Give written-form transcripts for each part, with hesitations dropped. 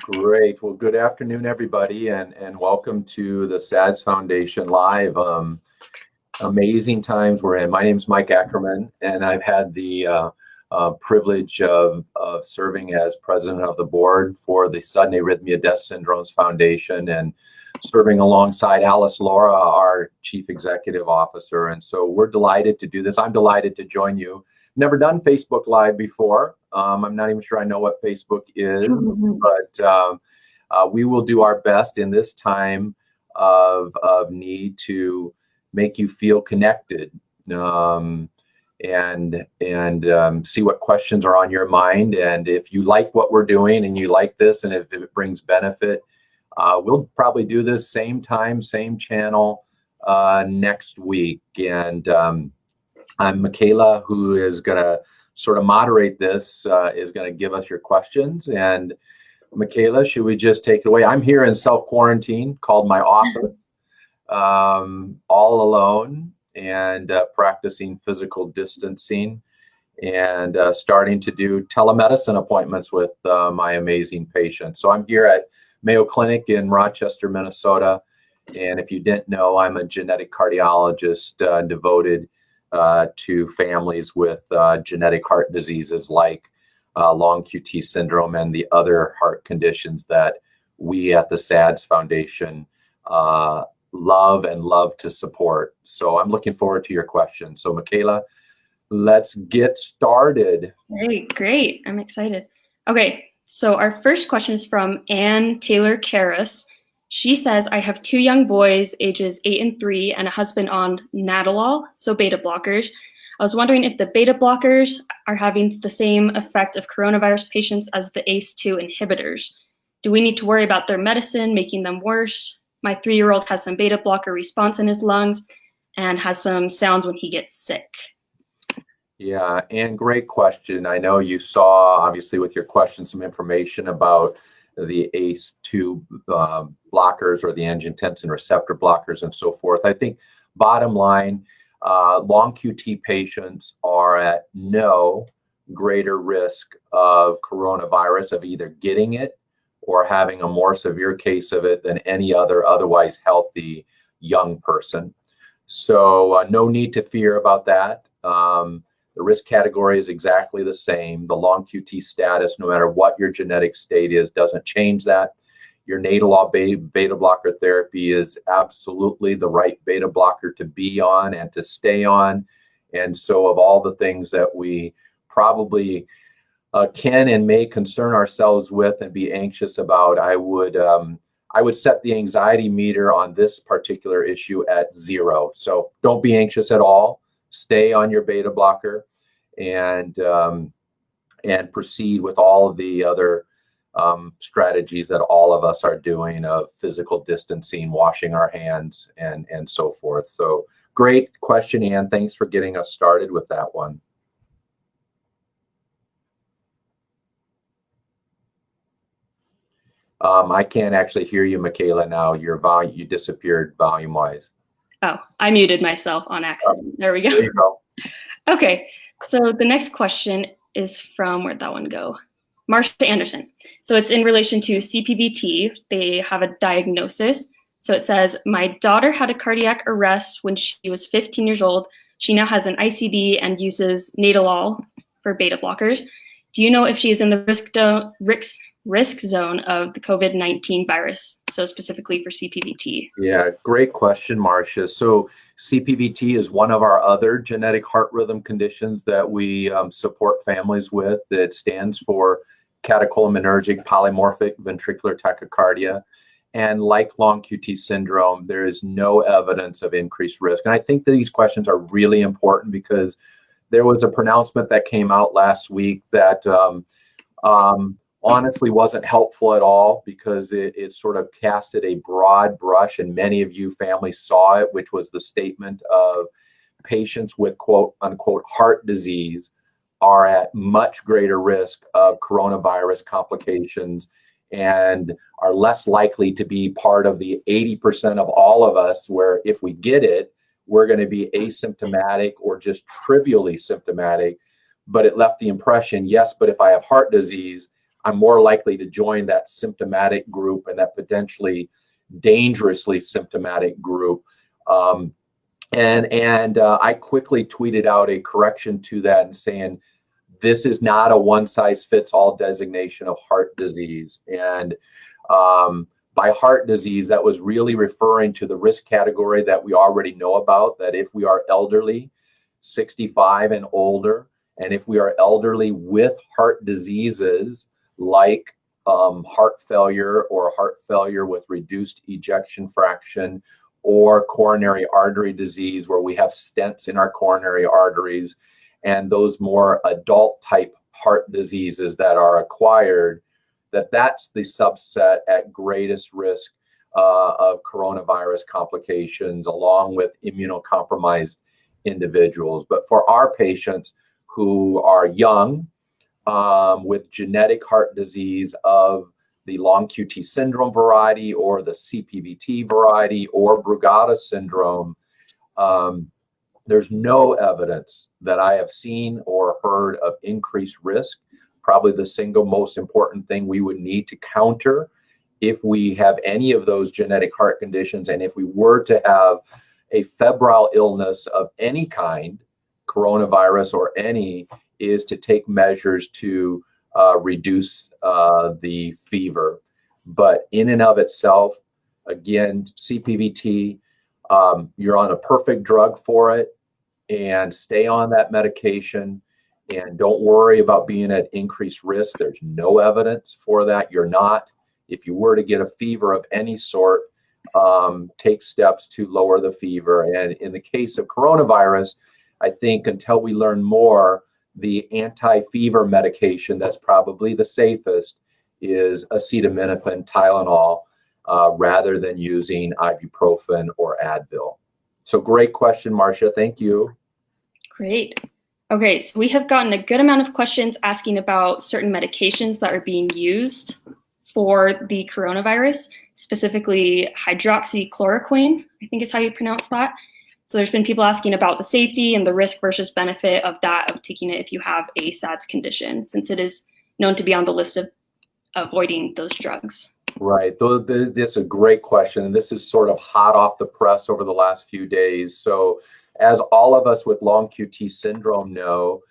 Great. Well, good afternoon, everybody, and welcome to the SADS Foundation Live. Amazing times we're in. My name is Mike Ackerman, and I've had the privilege of serving as president of the board for the Sudden Arrhythmia Death Syndromes Foundation and serving alongside Alice Laura, our chief executive officer. And so we're delighted to do this. I'm delighted to join you. Never done Facebook Live before. I'm not even sure I know what Facebook is, but we will do our best in this time of need to make you feel connected and see what questions are on your mind. And if you like what we're doing and you like this, and if it brings benefit, we'll probably do this same time, same channel next week. And I'm Michaela, who is going to sort of moderate this, is going to give us your questions. And Michaela, should we just take it away? I'm here in self-quarantine, called my office, all alone, and practicing physical distancing and starting to do telemedicine appointments with my amazing patients. So I'm here at Mayo Clinic in Rochester, Minnesota. And if you didn't know, I'm a genetic cardiologist devoted to families with genetic heart diseases like long QT syndrome and the other heart conditions that we at the SADS Foundation love to support. So I'm looking forward to your questions. So Michaela, let's get started. Great. I'm excited. Okay, so our first question is from Ann Taylor Karras. She says, I have 2 young boys, ages 8 and 3, and a husband on Nadolol, so beta blockers. I was wondering if the beta blockers are having the same effect of coronavirus patients as the ACE2 inhibitors. Do we need to worry about their medicine making them worse? My 3-year-old has some beta blocker response in his lungs and has some sounds when he gets sick. Yeah, and great question. I know you saw, obviously, with your question, some information about the ACE2 blockers or the angiotensin receptor blockers and so forth. I think bottom line, long QT patients are at no greater risk of coronavirus, of either getting it or having a more severe case of it than any other otherwise healthy young person. So no need to fear about that. The risk category is exactly the same. The long QT status, no matter what your genetic state is, doesn't change that. Your Nadolol beta blocker therapy is absolutely the right beta blocker to be on and to stay on. And so of all the things that we probably can and may concern ourselves with and be anxious about, I would set the anxiety meter on this particular issue at 0. So don't be anxious at all. Stay on your beta blocker and proceed with all of the other strategies that all of us are doing of physical distancing, washing our hands, and so forth. So great question, Ann. Thanks for getting us started with that one. I can't actually hear you, Michaela, now. You disappeared volume-wise. Oh, I muted myself on accident. There we go. There you go. Okay, so the next question is from, where'd that one go? Marsha Anderson. So it's in relation to CPVT. They have a diagnosis. So it says, my daughter had a cardiac arrest when she was 15 years old. She now has an ICD and uses Nadolol for beta blockers. Do you know if she is in the risk zone of the COVID-19 virus, so specifically for CPVT? Yeah, great question, Marcia. So CPVT is one of our other genetic heart rhythm conditions that we support families with. It stands for catecholaminergic polymorphic ventricular tachycardia. And like long QT syndrome, there is no evidence of increased risk. And I think that these questions are really important because there was a pronouncement that came out last week that honestly wasn't helpful at all, because it sort of casted a broad brush, and many of you families saw it, which was the statement of patients with quote unquote heart disease are at much greater risk of coronavirus complications and are less likely to be part of the 80% of all of us where if we get it, we're going to be asymptomatic or just trivially symptomatic. But it left the impression, yes, but if I have heart disease, I'm more likely to join that symptomatic group and that potentially dangerously symptomatic group. I quickly tweeted out a correction to that and saying, this is not a one-size-fits-all designation of heart disease. And by heart disease, that was really referring to the risk category that we already know about, that if we are elderly, 65 and older, and if we are elderly with heart diseases like heart failure or heart failure with reduced ejection fraction, or coronary artery disease where we have stents in our coronary arteries, and those more adult type heart diseases that are acquired, that's the subset at greatest risk of coronavirus complications, along with immunocompromised individuals. But for our patients who are young with genetic heart disease of the long QT syndrome variety or the CPVT variety or Brugada syndrome, there's no evidence that I have seen or heard of increased risk. Probably the single most important thing we would need to counter if we have any of those genetic heart conditions, and if we were to have a febrile illness of any kind, coronavirus or any, is to take measures to reduce the fever. But in and of itself, again, CPVT, you're on a perfect drug for it, and stay on that medication, and don't worry about being at increased risk. There's no evidence for that. You're not. If you were to get a fever of any sort, take steps to lower the fever. And in the case of coronavirus, I think until we learn more, the anti-fever medication that's probably the safest is acetaminophen, Tylenol, rather than using ibuprofen or Advil. So great question, Marcia. Thank you. Great. Okay, so we have gotten a good amount of questions asking about certain medications that are being used for the coronavirus, specifically hydroxychloroquine, I think is how you pronounce that. So there's been people asking about the safety and the risk versus benefit of that, of taking it if you have a SADS condition, since it is known to be on the list of avoiding those drugs. Right. This is a great question. And this is sort of hot off the press over the last few days. So as all of us with long QT syndrome know,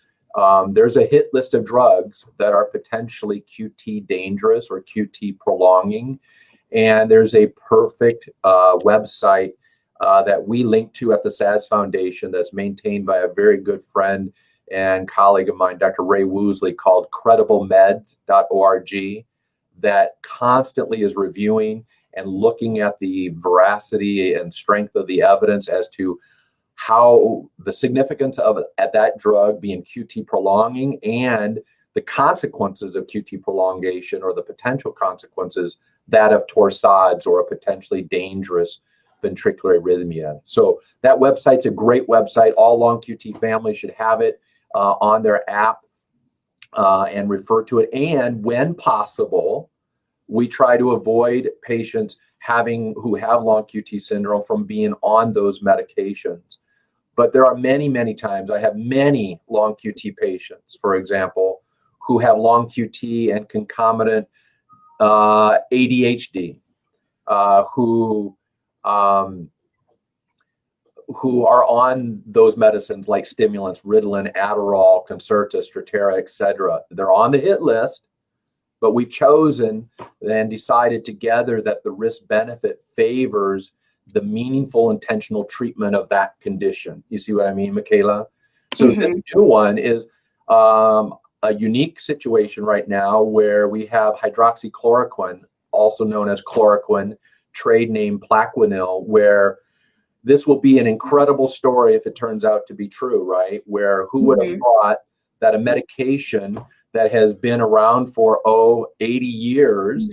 there's a hit list of drugs that are potentially QT dangerous or QT prolonging. And there's a perfect website that we link to at the SADS Foundation that's maintained by a very good friend and colleague of mine, Dr. Ray Woosley, called crediblemeds.org, that constantly is reviewing and looking at the veracity and strength of the evidence as to how the significance of at that drug being QT prolonging and the consequences of QT prolongation, or the potential consequences, that of torsades or a potentially dangerous ventricular arrhythmia. So that website's a great website. All long QT families should have it on their app and refer to it. And when possible, we try to avoid patients who have long QT syndrome from being on those medications. But there are many, many times, I have many long QT patients, for example, who have long QT and concomitant ADHD, who are on those medicines like stimulants, Ritalin, Adderall, Concerta, Strattera, etc. They're on the hit list, but we've chosen and decided together that the risk-benefit favors the meaningful, intentional treatment of that condition. You see what I mean, Michaela? So this new one is a unique situation right now where we have hydroxychloroquine, also known as chloroquine, trade name Plaquenil, where this will be an incredible story if it turns out to be true, right? Where who would have thought that a medication that has been around for 80 years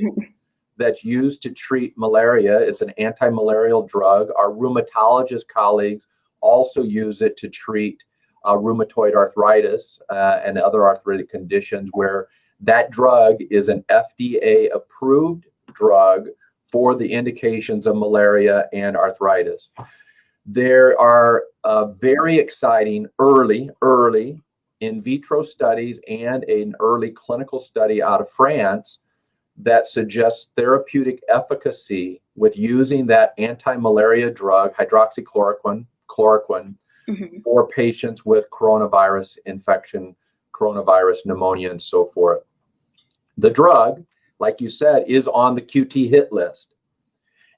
that's used to treat malaria, it's an anti-malarial drug. Our rheumatologist colleagues also use it to treat rheumatoid arthritis and other arthritic conditions, where that drug is an FDA approved drug for the indications of malaria and arthritis. There are very exciting early in vitro studies and an early clinical study out of France that suggests therapeutic efficacy with using that anti-malaria drug, hydroxychloroquine, for patients with coronavirus infection, coronavirus pneumonia, and so forth. The drug, like you said, is on the QT hit list.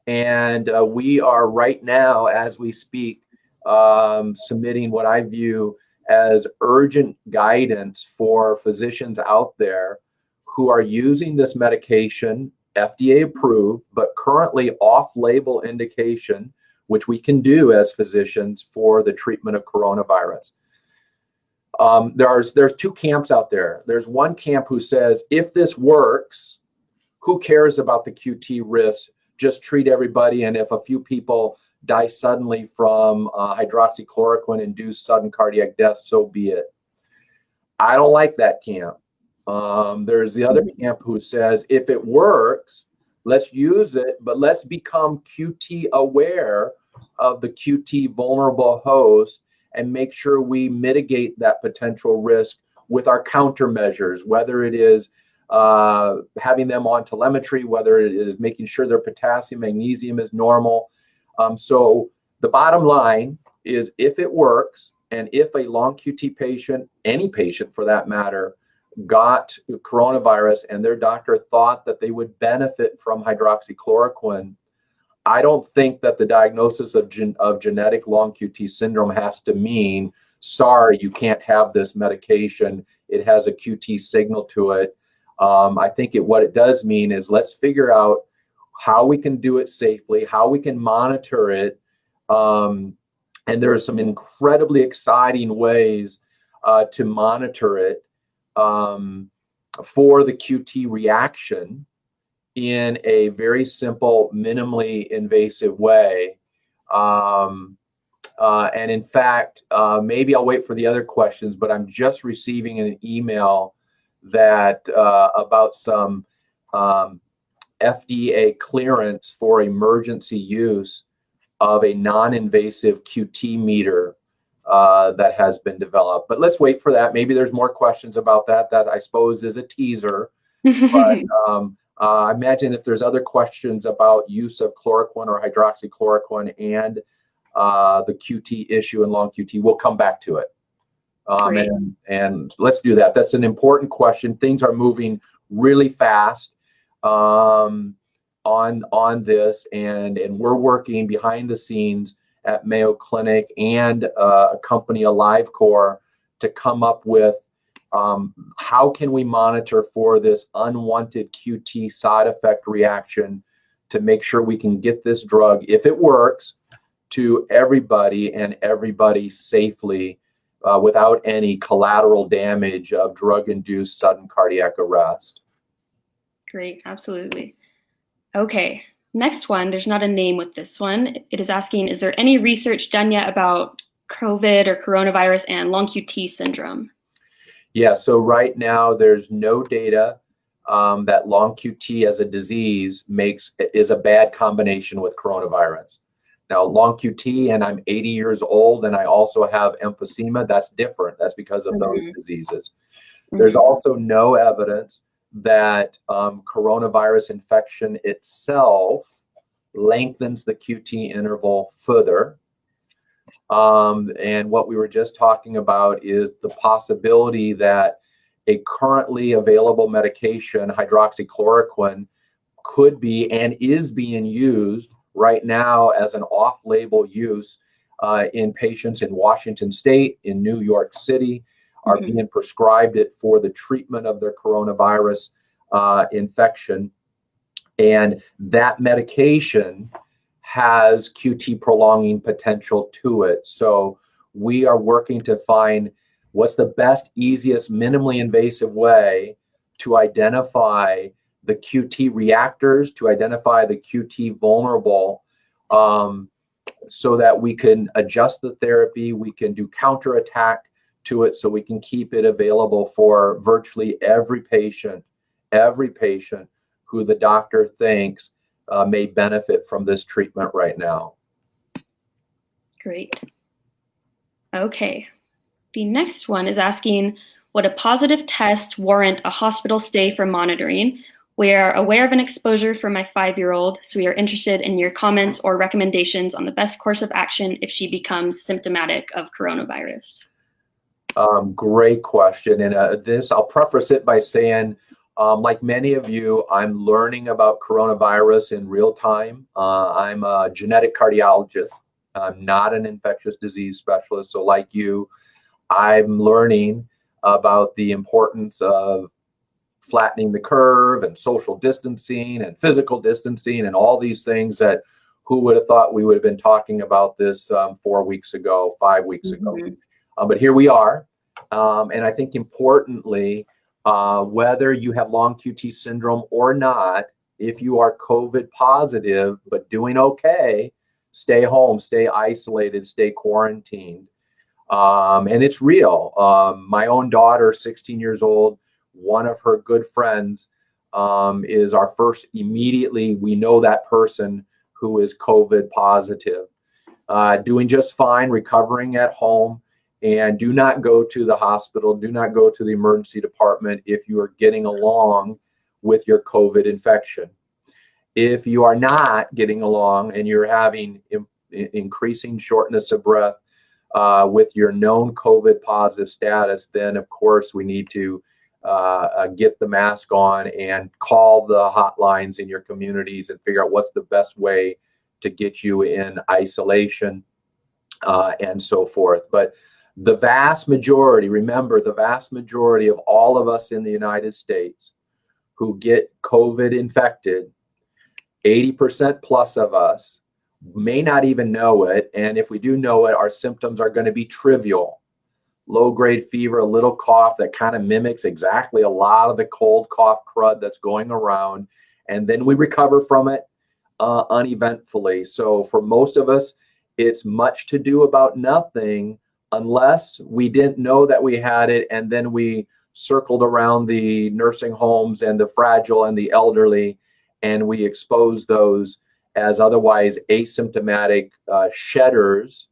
And we are right now, as we speak, submitting what I view as urgent guidance for physicians out there who are using this medication, FDA approved, but currently off-label indication, which we can do as physicians for the treatment of coronavirus. There's two camps out there. There's one camp who says, if this works, who cares about the QT risk? Just treat everybody, and if a few people die suddenly from hydroxychloroquine-induced sudden cardiac death, so be it. I don't like that camp. There's the other camp who says, if it works, let's use it, but let's become QT aware of the QT vulnerable host and make sure we mitigate that potential risk with our countermeasures, whether it is having them on telemetry, whether it is making sure their potassium, magnesium is normal. So the bottom line is, if it works, and if a long QT patient, any patient for that matter, got coronavirus and their doctor thought that they would benefit from hydroxychloroquine, I don't think that the diagnosis of genetic long QT syndrome has to mean, sorry, you can't have this medication, it has a QT signal to it. I think what it does mean is, let's figure out how we can do it safely, how we can monitor it. And there are some incredibly exciting ways to monitor it for the QT reaction in a very simple, minimally invasive way. And in fact, maybe I'll wait for the other questions, but I'm just receiving an email that about some FDA clearance for emergency use of a non-invasive QT meter that has been developed. But let's wait for that. Maybe there's more questions about that. That, I suppose, is a teaser. But I imagine if there's other questions about use of chloroquine or hydroxychloroquine and the QT issue and long QT, we'll come back to it. And let's do that. That's an important question. Things are moving really fast on this, and we're working behind the scenes at Mayo Clinic and a company, AliveCor, to come up with how can we monitor for this unwanted QT side effect reaction to make sure we can get this drug, if it works, to everybody and everybody safely without any collateral damage of drug-induced sudden cardiac arrest. Great, absolutely. Okay, next one, there's not a name with this one. It is asking, is there any research done yet about COVID or coronavirus and long QT syndrome? Yeah, so right now there's no data that long QT as a disease is a bad combination with coronavirus. Now, long QT, and I'm 80 years old, and I also have emphysema, that's different. That's because of those diseases. There's also no evidence that coronavirus infection itself lengthens the QT interval further. And what we were just talking about is the possibility that a currently available medication, hydroxychloroquine, could be and is being used right now as an off-label use in patients in Washington State, in New York City, are being prescribed it for the treatment of their coronavirus infection. And that medication has QT prolonging potential to it. So we are working to find what's the best, easiest, minimally invasive way to identify the QT reactors, to identify the QT vulnerable, so that we can adjust the therapy, we can do counterattack to it, so we can keep it available for virtually every patient who the doctor thinks may benefit from this treatment right now. Great. Okay. The next one is asking, would a positive test warrant a hospital stay for monitoring? We are aware of an exposure for my 5-year-old, so we are interested in your comments or recommendations on the best course of action if she becomes symptomatic of coronavirus. Great question. And I'll preface it by saying, like many of you, I'm learning about coronavirus in real time. I'm a genetic cardiologist. I'm not an infectious disease specialist. So like you, I'm learning about the importance of flattening the curve and social distancing and physical distancing and all these things that who would have thought we would have been talking about this 4 weeks ago, 5 weeks ago. But here we are. And I think importantly, whether you have long QT syndrome or not, if you are COVID positive but doing okay, stay home, stay isolated, stay quarantined. And it's real. My own daughter, 16 years old, one of her good friends is our first immediately, we know that person who is COVID positive, doing just fine, recovering at home. And do not go to the hospital, do not go to the emergency department if you are getting along with your COVID infection. If you are not getting along and you're having increasing shortness of breath with your known COVID positive status, then of course we need to get the mask on and call the hotlines in your communities and figure out what's the best way to get you in isolation and so forth. But the vast majority, remember, the vast majority of all of us in the United States who get COVID infected, 80% plus of us may not even know it. And if we do know it, our symptoms are going to be trivial. Low-grade fever, a little cough that kind of mimics exactly a lot of the cold cough crud that's going around. And then we recover from it uneventfully. So for most of us, it's much to do about nothing unless we didn't know that we had it and then we circled around the nursing homes and the fragile and the elderly and we exposed those as otherwise asymptomatic shedders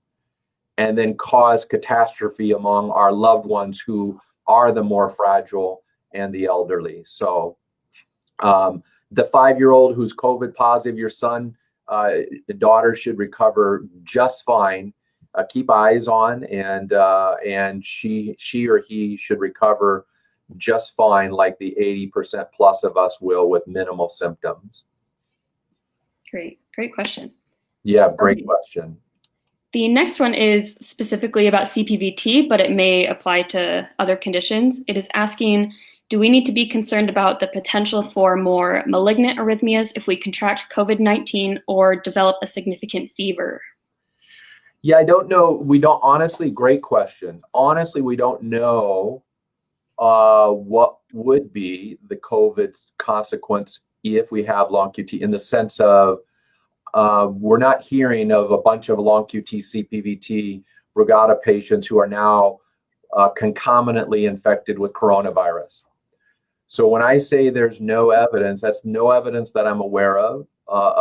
and then cause catastrophe among our loved ones who are the more fragile and the elderly. So the 5-year-old who's COVID positive, your son, the daughter should recover just fine. Keep eyes on, and she or he should recover just fine, like the 80% plus of us will, with minimal symptoms. Great question. Yeah, great question. The next one is specifically about CPVT, but it may apply to other conditions. It is asking, do we need to be concerned about the potential for more malignant arrhythmias if we contract COVID-19 or develop a significant fever? Yeah, I don't know. We don't, honestly, great question. Honestly, we don't know what would be the COVID consequence if we have long QT, in the sense of we're not hearing of a bunch of long QT CPVT Brugada patients who are now concomitantly infected with coronavirus. So when I say there's no evidence, that's no evidence that I'm aware of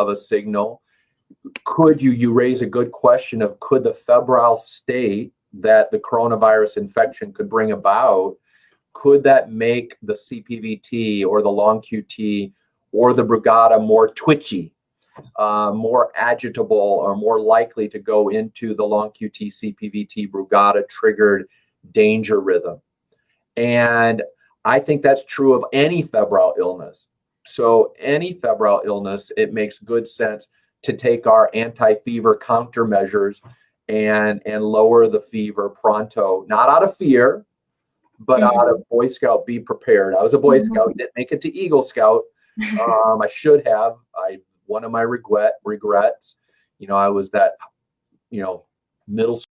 a signal. Could you raise a good question of, could the febrile state that the coronavirus infection could bring about, could that make the CPVT or the long QT or the Brugada more twitchy, more agitable, or more likely to go into the long QT CPVT Brugada triggered danger rhythm? And I think that's true of any febrile illness. So any febrile illness, it makes good sense to take our anti-fever countermeasures and lower the fever pronto, not out of fear, but out of Boy Scout, be prepared. I was a Boy Scout, didn't make it to Eagle Scout. I should have. One of my regrets, I was that, middle